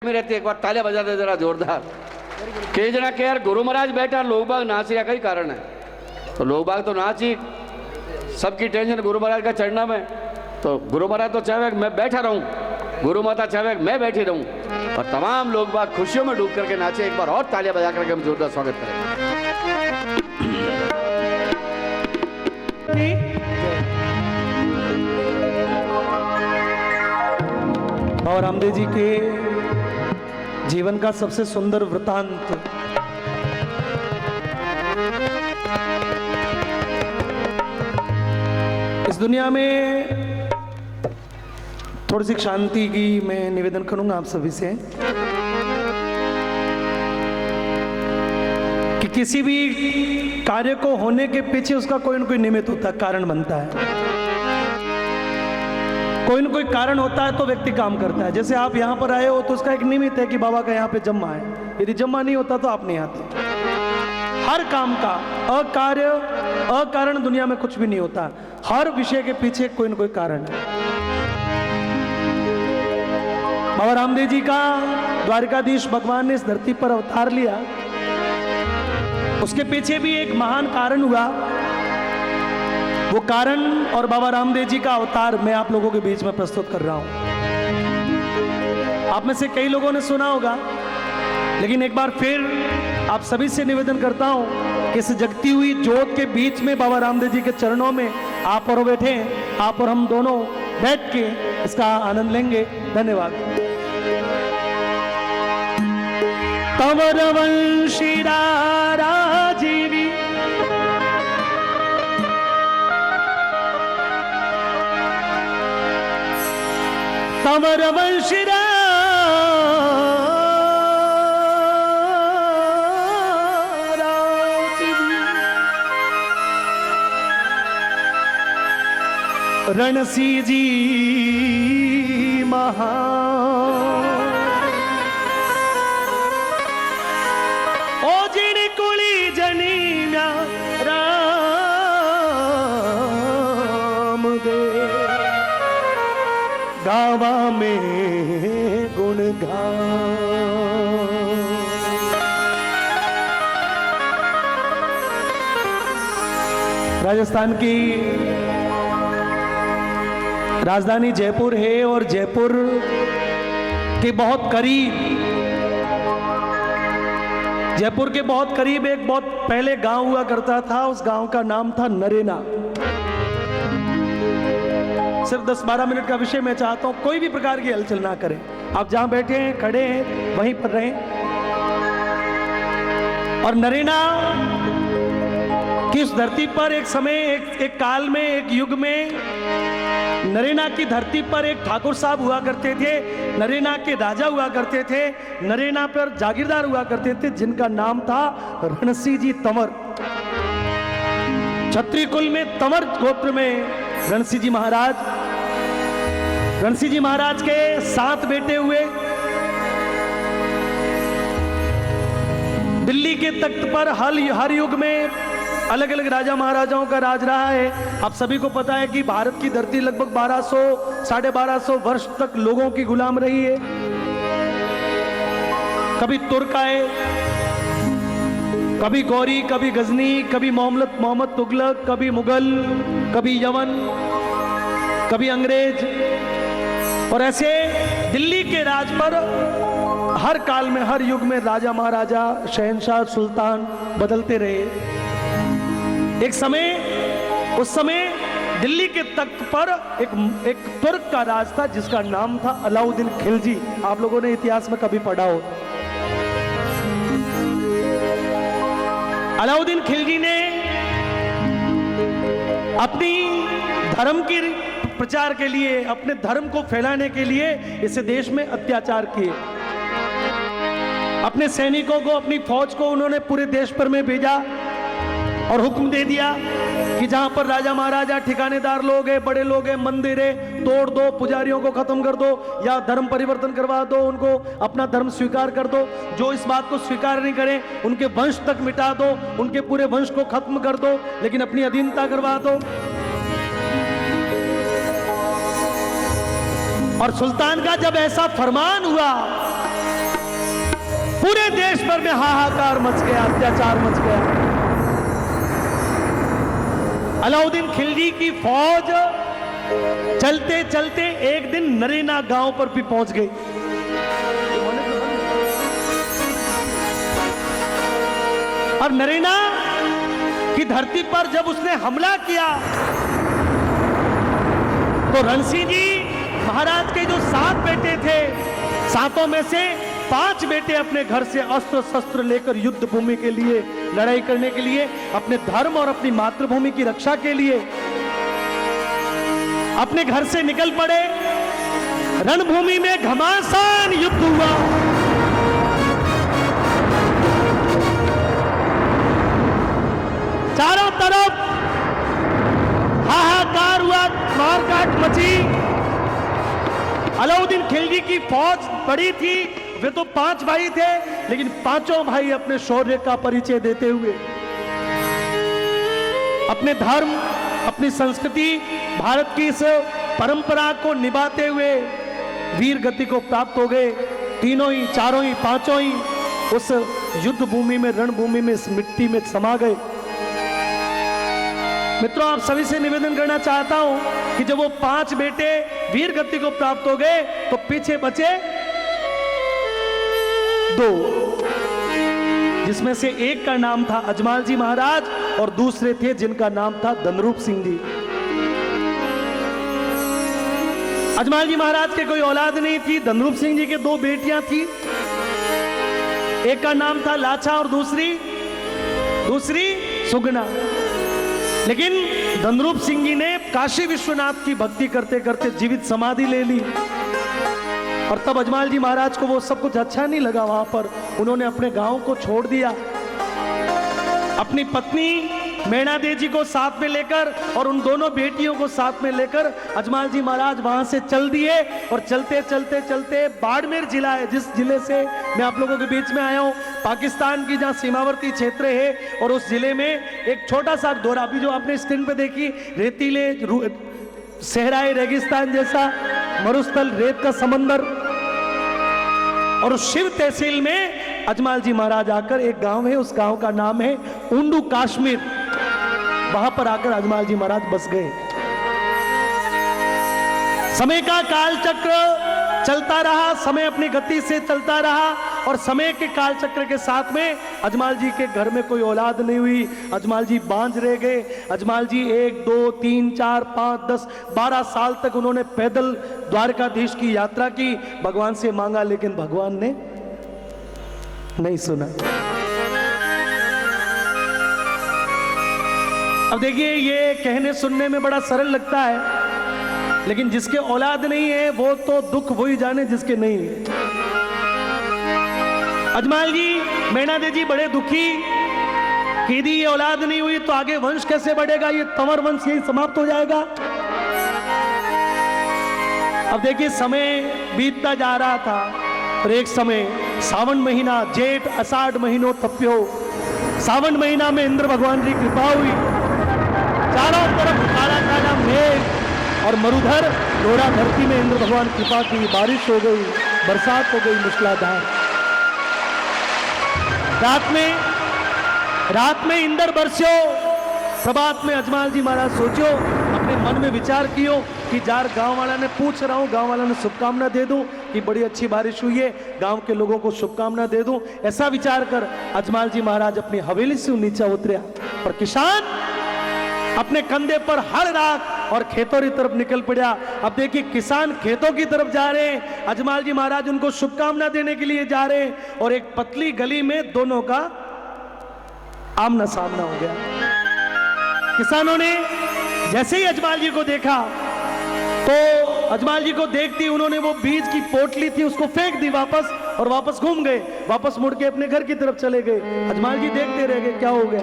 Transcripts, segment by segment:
में रहती है, एक बार तालियां बजा दे जरा जोरदार। कई जना के यार गुरु महाराज बैठा लोग बाग नाच रहा, कई कारण है तो लोग बाग तो नाच ही, सबकी टेंशन गुरु महाराज का चढ़ना में, तो गुरु महाराज तो चाहे मैं बैठा रहूं, गुरु माता चाहे मैं बैठी रहूं, और तमाम लोग बाग खुशियों में डूब करके नाचे। एक बार और तालियां बजा करके हम जोरदार स्वागत करें। बाबा रामदेव जी के जीवन का सबसे सुंदर वृतांत इस दुनिया में थोड़ी सी शांति की मैं निवेदन करूंगा आप सभी से कि किसी भी कार्य को होने के पीछे उसका कोई न कोई निमित्त होता है, कारण बनता है। कोई न कोई कारण होता है तो व्यक्ति काम करता है। जैसे आप यहाँ पर आए हो तो उसका एक निमित्त है कि बाबा का यहाँ पे जम्मा है, यदि जम्मा नहीं होता तो आप नहीं आते। हर काम का अकारण दुनिया में कुछ भी नहीं होता, हर विषय के पीछे कोई न कोई कारण है। बाबा रामदेव जी का द्वारकाधीश भगवान ने इस धरती पर अवतार लिया, उसके पीछे भी एक महान कारण हुआ। वो कारण और बाबा रामदेव जी का अवतार मैं आप लोगों के बीच में प्रस्तुत कर रहा हूं। आप में से कई लोगों ने सुना होगा, लेकिन एक बार फिर आप सभी से निवेदन करता हूं कि इस जगती हुई ज्योत के बीच में बाबा रामदेव जी के चरणों में आप और बैठे, आप और हम दोनों बैठ के इसका आनंद लेंगे। धन्यवाद। तवर वंशी राजीवी तवर वंशी रणसी जी महा ओ जिन कुली जनी राम दे गावा में गुण गा। राजस्थान की राजधानी जयपुर है और जयपुर के बहुत करीब एक बहुत पहले गांव हुआ करता था। उस गांव का नाम था नरेना। सिर्फ 10-12 मिनट का विषय मैं चाहता हूं, कोई भी प्रकार की हलचल ना करें। आप जहां बैठे हैं, खड़े हैं, वहीं पर रहें। और नरेना की उस धरती पर एक समय एक काल में, एक युग में नरेना की धरती पर एक ठाकुर साहब हुआ करते थे, नरेना के राजा हुआ करते थे, नरेना पर जागीरदार हुआ करते थे, जिनका नाम था रणसी जी तंवर। क्षत्रिय कुल में तंवर गोत्र में रणसी जी महाराज के 7 बेटे हुए। दिल्ली के तख्त पर हर युग में अलग अलग राजा महाराजाओं का राज रहा है। आप सभी को पता है कि भारत की धरती लगभग 1200-1250 वर्ष तक लोगों की गुलाम रही है। कभी तुर्क आए, कभी गौरी, कभी गजनी, कभी मोहम्मद तुगलक, कभी मुगल, कभी यवन, कभी अंग्रेज, और ऐसे दिल्ली के राज पर हर काल में, हर युग में राजा महाराजा, शहंशाह, सुल्तान बदलते रहे। उस समय दिल्ली के तख्त पर एक तुर्क का राज था जिसका नाम था अलाउद्दीन खिलजी। आप लोगों ने इतिहास में कभी पढ़ा हो। अलाउद्दीन खिलजी ने अपनी धर्म की प्रचार के लिए, अपने धर्म को फैलाने के लिए इस देश में अत्याचार किए। अपने सैनिकों को, अपनी फौज को उन्होंने पूरे देश पर में भेजा और हुक्म दे दिया कि जहां पर राजा महाराजा, ठिकानेदार लोग हैं, बड़े लोग हैं, मंदिर है, तोड़ दो, पुजारियों को खत्म कर दो या धर्म परिवर्तन करवा दो, उनको अपना धर्म स्वीकार कर दो। जो इस बात को स्वीकार नहीं करें उनके वंश तक मिटा दो, उनके पूरे वंश को खत्म कर दो, लेकिन अपनी अधीनता करवा दो। और सुल्तान का जब ऐसा फरमान हुआ पूरे देश भर में हाहाकार मच गया, अत्याचार मच गया। अलाउद्दीन खिलजी की फौज चलते चलते एक दिन नरेना गांव पर भी पहुंच गई। और नरेना की धरती पर जब उसने हमला किया तो रणसिंह जी महाराज के जो 7 बेटे थे, 7 में से 5 बेटे अपने घर से अस्त्र शस्त्र लेकर युद्ध भूमि के लिए, लड़ाई करने के लिए, अपने धर्म और अपनी मातृभूमि की रक्षा के लिए अपने घर से निकल पड़े। रणभूमि में घमासान युद्ध हुआ। चारों तरफ हाहाकार हुआ, मारकाट मची। अलाउद्दीन खिलजी की फौज बड़ी थी, वे तो 5 भाई थे, लेकिन पांचों भाई अपने शौर्य का परिचय देते हुए, अपने धर्म, अपनी संस्कृति, भारत की इस परंपरा को निभाते हुए वीर गति को प्राप्त हो गए। तीनों ही, चारों ही, पांचों ही उस युद्ध भूमि में, रणभूमि में, इस मिट्टी में समा गए। मित्रों, आप सभी से निवेदन करना चाहता हूं कि जब वो 5 बेटे वीर गति को प्राप्त हो गए तो पीछे बचे 2, जिसमें से एक का नाम था अजमाल जी महाराज और दूसरे थे जिनका नाम था धनरूप सिंह जी। अजमाल जी महाराज के कोई औलाद नहीं थी। धनरूप सिंह जी के 2 बेटियां थी, एक का नाम था लाछा और दूसरी सुगना। लेकिन धनरूप सिंह जी ने काशी विश्वनाथ की भक्ति करते करते जीवित समाधि ले ली और तब अजमाल जी महाराज को वो सब कुछ अच्छा नहीं लगा। वहां पर उन्होंने अपने गांव को छोड़ दिया, अपनी पत्नी मैना देवी जी को साथ में लेकर और उन दोनों बेटियों को साथ में लेकर अजमाल जी महाराज वहां से चल दिए। और चलते चलते चलते बाड़मेर जिला है, जिस जिले से मैं आप लोगों के बीच में आया हूं, पाकिस्तान की जहां सीमावर्ती क्षेत्र है, और उस जिले में एक छोटा सा दौरा, अभी जो आपने स्क्रीन पे देखी, रेतीले सहराए रेगिस्तान जैसा मरुस्थल, रेत का समंदर, और उस शिव तहसील में अजमाल जी महाराज आकर, एक गांव है, उस गांव का नाम है उंडू कश्मीर, वहां पर आकर अजमाल जी महाराज बस गए। समय का काल चक्र चलता रहा, समय अपनी गति से चलता रहा और समय के काल चक्र के साथ में अजमाल जी के घर में कोई औलाद नहीं हुई। अजमाल जी बांझ रह गए। अजमाल जी 1, 2, 3, 4, 5, 10, 12 साल तक उन्होंने पैदल द्वारकाधीश की यात्रा की, भगवान से मांगा, लेकिन भगवान ने नहीं सुना। अब देखिए, ये कहने सुनने में बड़ा सरल लगता है, लेकिन जिसके औलाद नहीं है वो तो दुख वही जाने जिसके नहीं है। अजमाल जी, मैना देवी जी बड़े दुखी कि यदि ये औलाद नहीं हुई तो आगे वंश कैसे बढ़ेगा, ये तंवर वंश यही समाप्त हो जाएगा। अब देखिए, समय बीतता जा रहा था और एक समय सावन महीना, जेठ आषाढ़ महीनों तप्यो, सावन महीना में इंद्र भगवान की कृपा हुई, चारों तरफ काला काला मेघ और मरुधर डोरा धरती में इंद्र भगवान कृपा की, बारिश हो गई, बरसात हो गई मूसलाधार। रात में इंद्र बरस्यो, प्रभात में अजमाल जी महाराज सोचो, अपने मन में विचार कियो कि जार गांव वाला ने पूछ रहा हूं, गांव वाला ने शुभकामना दे दूं कि बड़ी अच्छी बारिश हुई है, गांव के लोगों को शुभकामना दे दूं। ऐसा विचार कर अजमाल जी महाराज अपनी हवेली से नीचे उतरिया और किसान अपने कंधे पर हल राख और खेतों की तरफ निकल पड़ा। अब देखिए, किसान खेतों की तरफ जा रहे हैं, अजमाल जी महाराज उनको शुभकामना देने के लिए जा रहे हैं, और एक पतली गली में दोनों का आमना सामना हो गया। किसानों ने जैसे ही अजमाल जी को देखा तो अजमाल जी को देखती उन्होंने वो बीज की पोटली थी उसको फेंक दी वापस, और वापस घूम गए, वापस मुड़ के अपने घर की तरफ चले गए। अजमाल जी देखते रह गए क्या हो गया।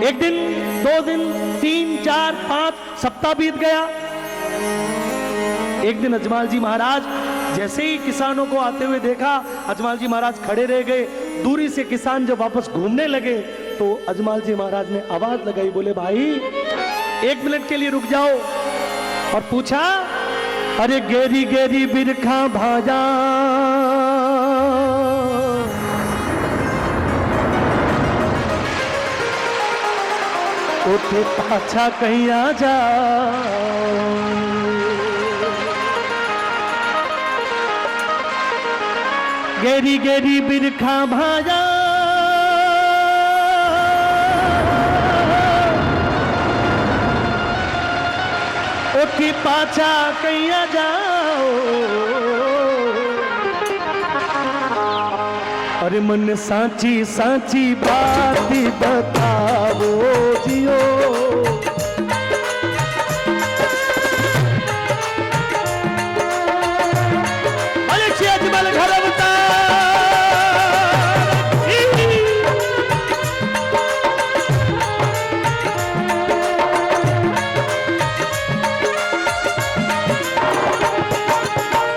एक दिन, 2 दिन, 3, 4, 5 सप्ताह बीत गया। एक दिन अजमाल जी महाराज जैसे ही किसानों को आते हुए देखा, अजमाल जी महाराज खड़े रह गए। दूरी से किसान जब वापस घूमने लगे तो अजमाल जी महाराज ने आवाज लगाई, बोले भाई 1 मिनट के लिए रुक जाओ, और पूछा, अरे गेरी गेरी बिरखा भाजा के पाछा कहीं आ जाओ। गेरी गेरी बिरखा भाजा ओके पाछा कहीं आ जाओ। अरे मन सांची सांची बात बताओ जियो। अजमल घर बता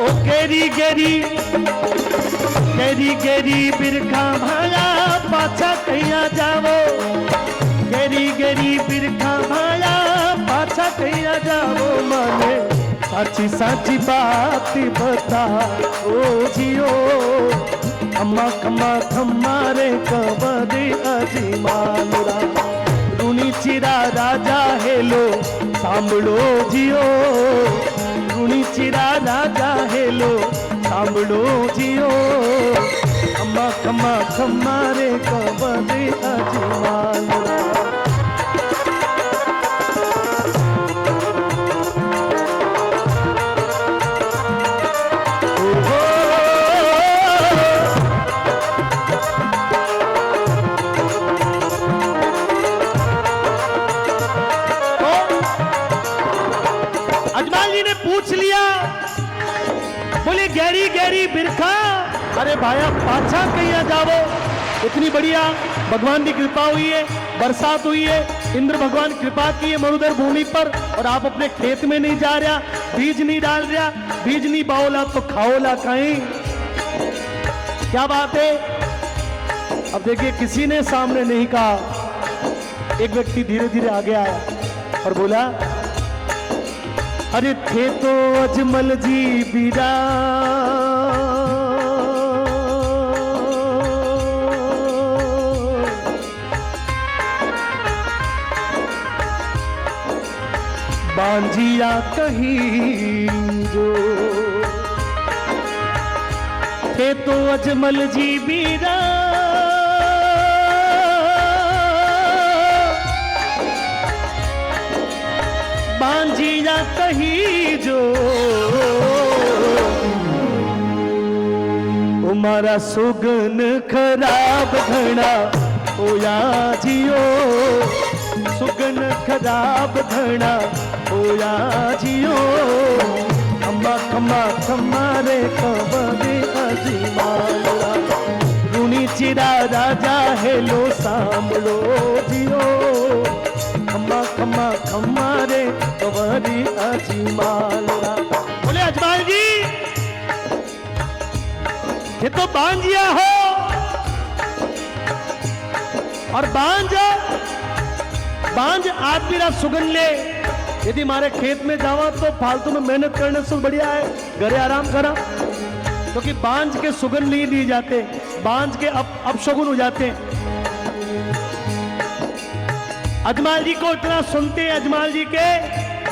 ओ गेरी गेरी गेरी गेरी बिरखा भाया पाछा कहिया जावो। गेरी गेरी बिरखा भाया पाछा कहिया जावो। माने साची साची बात बता ओ जियो। खम्मा खम्मा खम्मारे कबरे अजीमानुरा। रूनी चिरा राजा हेलो सांभळो जियो। रूनी चिरा राजा हेलो सांभळो जियो। खम्मा खम्मा खम्मारे कबरे अजीमानुरा। पूछ लिया, बोले गहरी गहरी बिरखा, अरे भाया पाछा कहीं जावो। इतनी बढ़िया भगवान की कृपा हुई है, बरसात हुई है, इंद्र भगवान कृपा की है मरुधर भूमि पर, और आप अपने खेत में नहीं जा रहा, बीज नहीं डाल रहा, बीज नहीं बाओला तो खाओला कहीं। क्या बात है। अब देखिए किसी ने सामने नहीं कहा, एक व्यक्ति धीरे धीरे आगे आया और बोला, अरे थे तो अजमल जी बीरा, बांझिया कहीं जो, थे तो अजमल जी बीरा, बांझिया कहीं जो, मारा सुगन खराब घना होया जियो, सुगन खराब घना होया जियो, खम्मा खम्मा खम्मा रे कबरे अजीमाला, रूनी चिरा राजा हेलो सांभलो जियो, खम्मा खम्मा खम्मा रे कबरे अजीमाला। बोले अजमाल जी ये तो बांझिया हो, और बांझ आदमी रा सुगन ले, यदि हमारे खेत में जावा तो फालतू में मेहनत करने से बढ़िया है घरे आराम करा, क्योंकि तो बांझ के सुगन नहीं लिए जाते, बांझ के अपशगुन हो जाते हैं। अजमाल जी को इतना सुनते, अजमाल जी के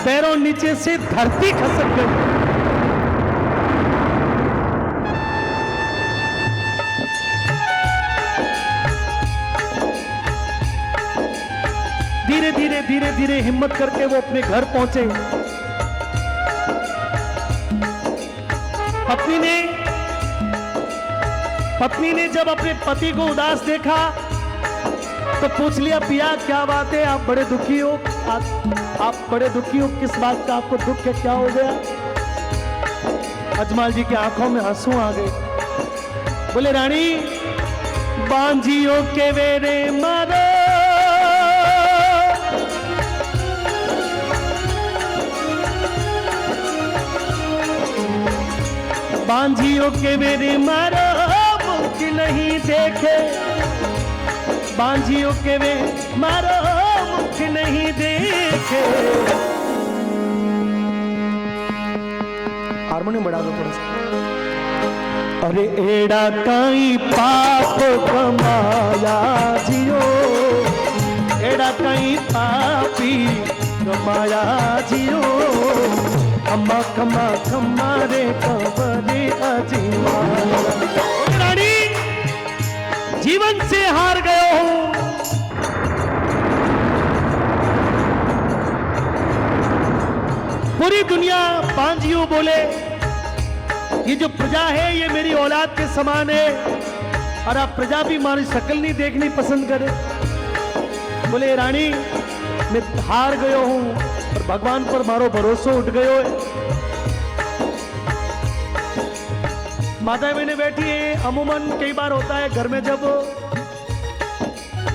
पैरों नीचे से धरती खसक गई। धीरे धीरे हिम्मत करके वो अपने घर पहुंचे। पत्नी ने जब अपने पति को उदास देखा तो पूछ लिया, पिया क्या बात है, आप बड़े दुखी हो, आप बड़े दुखी हो, किस बात का आपको दुख है, क्या हो गया। अजमाल जी की आंखों में आंसू आ गए। बोले रानी बांझियों के वेरे मारो, बांझियों के मेरे मारो मुख नहीं देखे, बांझियों के वे मारो मुख नहीं देखे। हारमोनियम बढ़ा दो थोड़ा सा। अरे एड़ा काई पाप कमाया जियो, एड़ा कहीं पापी रमाया जियो अम्मा खम्मा खम्मा रे कबरे अजीमा। रानी जीवन से हार गयो हूं, पूरी दुनिया पांजियों बोले ये जो प्रजा है ये मेरी औलाद के समान है, और आप प्रजा भी हमारी शक्ल नहीं देखनी पसंद करे। बोले रानी मैं हार गयो हूं और भगवान पर मारो भरोसा उठ गयो है। माता बहने बैठी है। अमूमन कई बार होता है घर में जब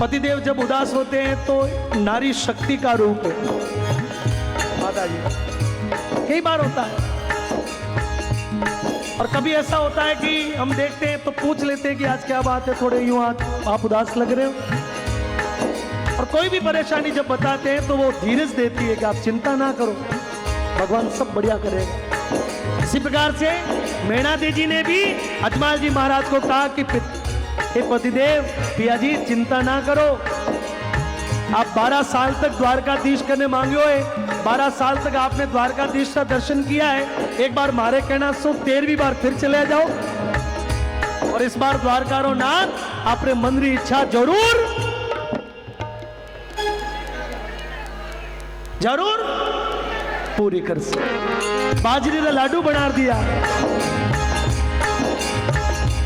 पतिदेव जब उदास होते हैं तो नारी शक्ति का रूप है माता जी, कई बार होता है। और कभी ऐसा होता है कि हम देखते हैं तो पूछ लेते हैं कि आज क्या बात है, थोड़े यूं आज आप उदास लग रहे हो। और कोई भी परेशानी जब बताते हैं तो वो धीरज देती है कि आप चिंता ना करो, भगवान सब बढ़िया करेगा। इसी प्रकार से मैना देवी ने भी अजमाल जी महाराज को कहा कि हे पतिदेव पिया जी चिंता ना करो, आप 12 साल तक द्वारकाधीश करने मांगे है, 12 साल तक आपने द्वारकाधीश का दर्शन किया है, एक बार मारे कहना सो 13वीं बार फिर चले जाओ और इस बार द्वारकारो नाथ आपने मन री इच्छा जरूर जरूर पूरी कर से। बाजरी का लाडू बना दिया।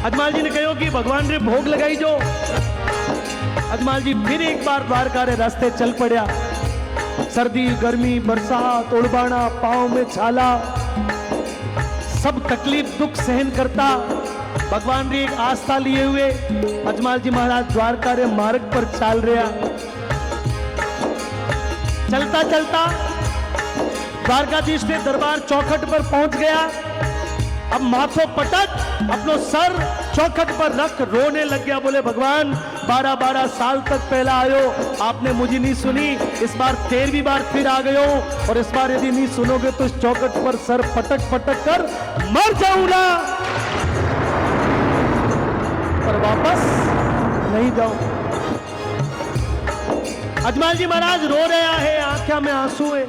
अजमाल जी ने कहो कि भगवान ने भोग लगाई जो। अजमाल जी फिर एक बार द्वारका रे रास्ते चल पड़ा। सर्दी गर्मी बरसात उड़बाना पांव में छाला सब तकलीफ दुख सहन करता भगवान री एक आस्था लिए हुए अजमाल जी महाराज द्वारका रे मार्ग पर चाल रहा। चलता चलता द्वारकाधीश ने दरबार चौखट पर पहुंच गया। अब माथो पटक अपनो सर चौखट पर रख रोने लग गया। बोले भगवान 12-12 साल तक पहला आयो, आपने मुझे नहीं सुनी, इस बार 13वीं बार फिर आ गयो और इस बार यदि नहीं सुनोगे तो इस चौखट पर सर पटक पटक कर मर जाऊंगा, पर वापस नहीं जाऊं। अजमाल जी महाराज रो रहा है, आंखों में आंसू है।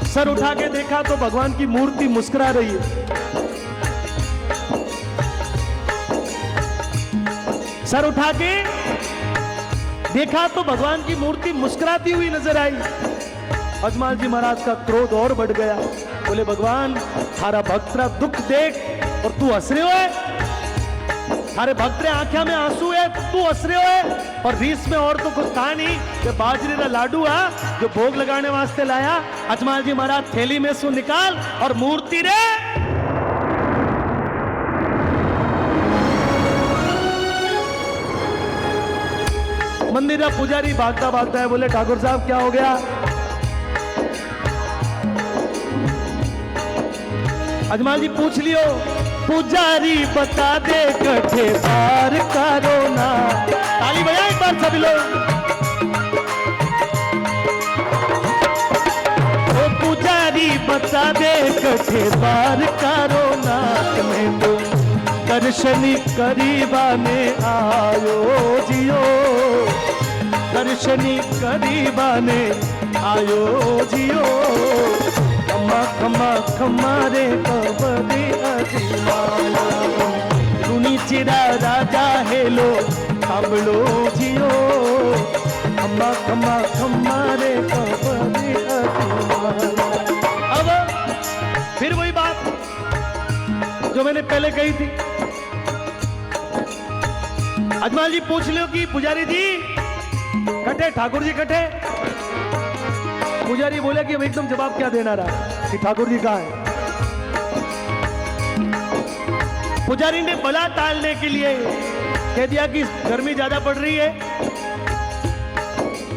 सर उठा के देखा तो भगवान की मूर्ति मुस्कुरा रही है। सर उठा के देखा तो भगवान की मूर्ति मुस्कुराती हुई नजर आई। अजमाल जी महाराज का क्रोध और बढ़ गया। बोले भगवान थारा भक्त रा दुख देख और तू हंस रहे हो, थारे भक्त रे आंखों में आंसू है, तू हंस रहे हो। और रीस में और तो कुछ था नहीं कि बाजरे का लाडू है जो भोग लगाने वास्ते लाया। अजमाल जी महाराज थैली में सु निकाल और मूर्ति रे मंदिर का पुजारी भागता भागता है। बोले ठाकुर साहब क्या हो गया? अजमाल जी पूछ लियो। पुजारी बता दे कठे पार करो ना। ताली बजाओ एक बार सभी लोग। ओ पुजारी बता दे कठे पार करो ना। मैं तो दर्शन करीबाने आयो जियो, दर्शन करीबाने आयो जियो। खम्मा खम्मा खम्मा रे कबरे अजीमा। रुनी चिरा राजा हेलो सांभलो जियो। खम्मा खम्मा खम्मा रे कबरे अजीमा। अब फिर वही बात जो मैंने पहले कही थी। अजमाल जी पूछ लो कि पुजारी जी कटे, ठाकुर जी कटे। पुजारी बोले कि अब एकदम जवाब क्या देना रहा कि ठाकुर जी कहाँ है। पुजारी ने बला टालने के लिए कह दिया कि गर्मी ज्यादा पड़ रही है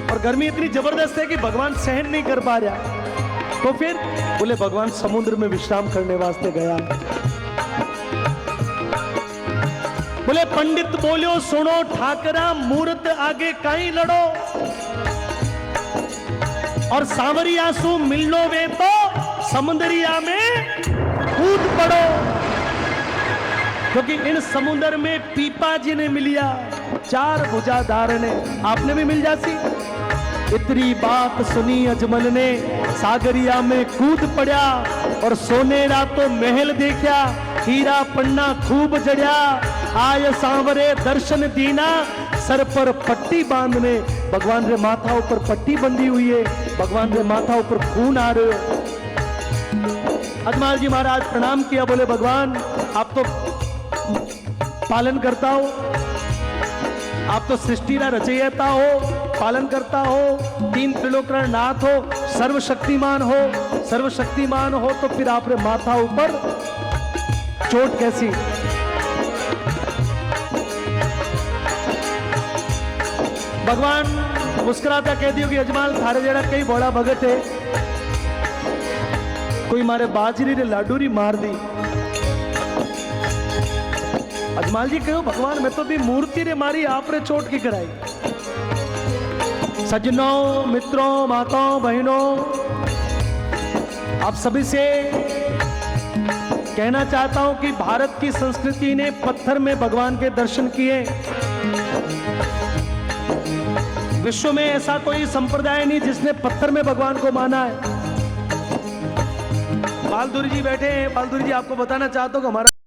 और गर्मी इतनी जबरदस्त है कि भगवान सहन नहीं कर पा रहा। तो फिर बोले भगवान समुद्र में विश्राम करने वास्ते गया। बोले पंडित बोलो सुनो ठाकरा मूर्त आगे काई लड़ो और सांवरिया सु मिलनो वे तो समुद्रिया में कूद पड़ो, क्योंकि इन समुद्र में पीपा जी ने मिलिया। चार भुजाधार ने। आपने भी मिल जासी। इतनी बात सुनी अजमल ने, सागरिया में कूद पड़ा और सोनेरा तो महल देखा, हीरा पन्ना खूब जड़िया, आय सांवरे दर्शन दीना, सर पर पट्टी बांधने। भगवान रे माथा ऊपर पट्टी बंधी हुई है, भगवान रे माथा ऊपर खून आ रहे हो। अजमल जी महाराज प्रणाम किया, बोले भगवान आप तो पालन करता हो, आप तो सृष्टि का रचयिता हो, पालन करता हो, तीन त्रिलोकरण नाथ हो, सर्वशक्तिमान हो। सर्वशक्तिमान हो तो फिर आप रे माथा ऊपर चोट कैसी? भगवान मुस्कुराता कह दियो कि अजमल थारे जरा कई बड़ा भगत है, कोई मारे बाजरी रे लाडू री मार दी। अजमल जी कहो भगवान मैं तो भी मूर्ति रे मारी, आप रे चोट की कराई। सज्जनों, मित्रों, माताओं, बहनों, आप सभी से कहना चाहता हूं कि भारत की संस्कृति ने पत्थर में भगवान के दर्शन किए। विश्व में ऐसा कोई संप्रदाय नहीं जिसने पत्थर में भगवान को माना है। बालदुरी जी बैठे हैं। बालदुरी जी आपको बताना चाहता हूं कि हमारा